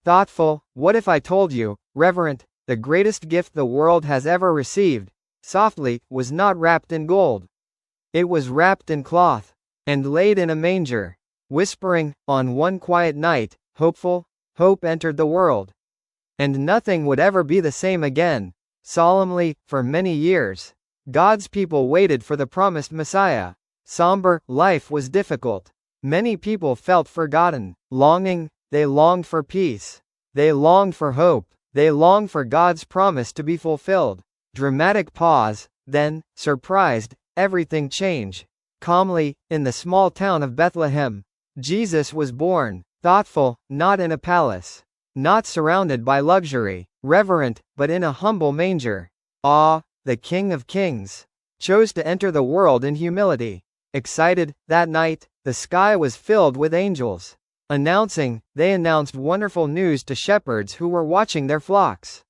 Thoughtful, what if I told you, reverent, the greatest gift the world has ever received, softly, was not wrapped in gold. It was wrapped in cloth, and laid in a manger. Whispering, on one quiet night, hopeful, hope entered the world. And nothing would ever be the same again. Solemnly, for many years, God's people waited for the promised Messiah. Somber, life was difficult. Many people felt forgotten. Longing, they longed for peace. They longed for hope. They longed for God's promise to be fulfilled. Dramatic pause, then, surprised, everything changed. Calmly, in the small town of Bethlehem, Jesus was born. Thoughtful, not in a palace. Not surrounded by luxury. Reverent, but in a humble manger. The King of Kings, chose to enter the world in humility. Excited, that night, the sky was filled with angels. They announced wonderful news to shepherds who were watching their flocks.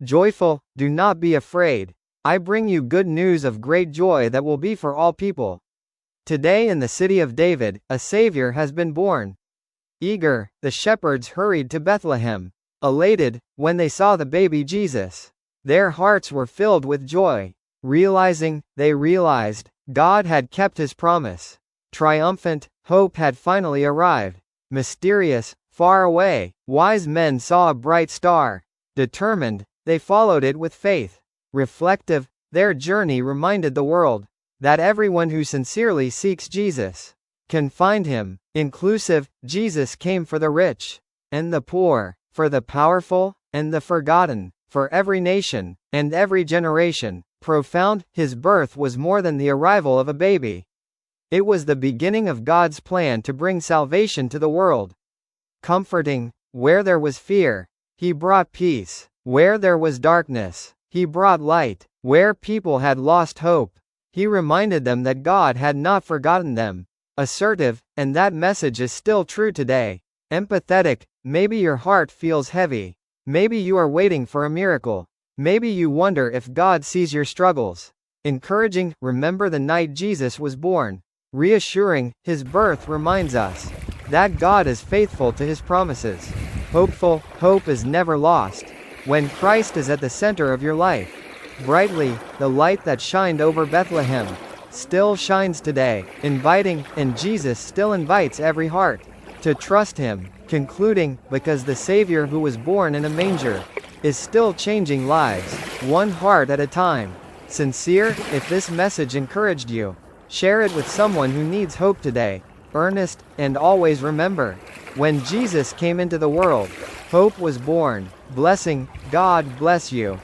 Joyful, do not be afraid. I bring you good news of great joy that will be for all people. Today in the city of David, a Savior has been born. Eager, the shepherds hurried to Bethlehem. Elated, when they saw the baby Jesus. Their hearts were filled with joy. They realized, God had kept his promise. Triumphant, hope had finally arrived. Mysterious, far away, wise men saw a bright star. Determined, they followed it with faith. Reflective, their journey reminded the world that everyone who sincerely seeks Jesus can find him. Inclusive, Jesus came for the rich and the poor, for the powerful and the forgotten, for every nation and every generation. Profound, his birth was more than the arrival of a baby. It was the beginning of God's plan to bring salvation to the world. Comforting, where there was fear, he brought peace. Where there was darkness, he brought light. Where people had lost hope, he reminded them that God had not forgotten them. Assertive, and that message is still true today. Empathetic, maybe your heart feels heavy. Maybe you are waiting for a miracle. Maybe you wonder if God sees your struggles. Encouraging, remember the night Jesus was born. Reassuring, his birth reminds us that God is faithful to his promises. Hopeful, hope is never lost when Christ is at the center of your life. Brightly, the light that shined over Bethlehem still shines today, inviting, and Jesus still invites every heart to trust him. Concluding, because the Savior who was born in a manger is still changing lives, one heart at a time. Sincere, if this message encouraged you, share it with someone who needs hope today. Earnest, and always remember, when Jesus came into the world, hope was born. Blessing, God bless you.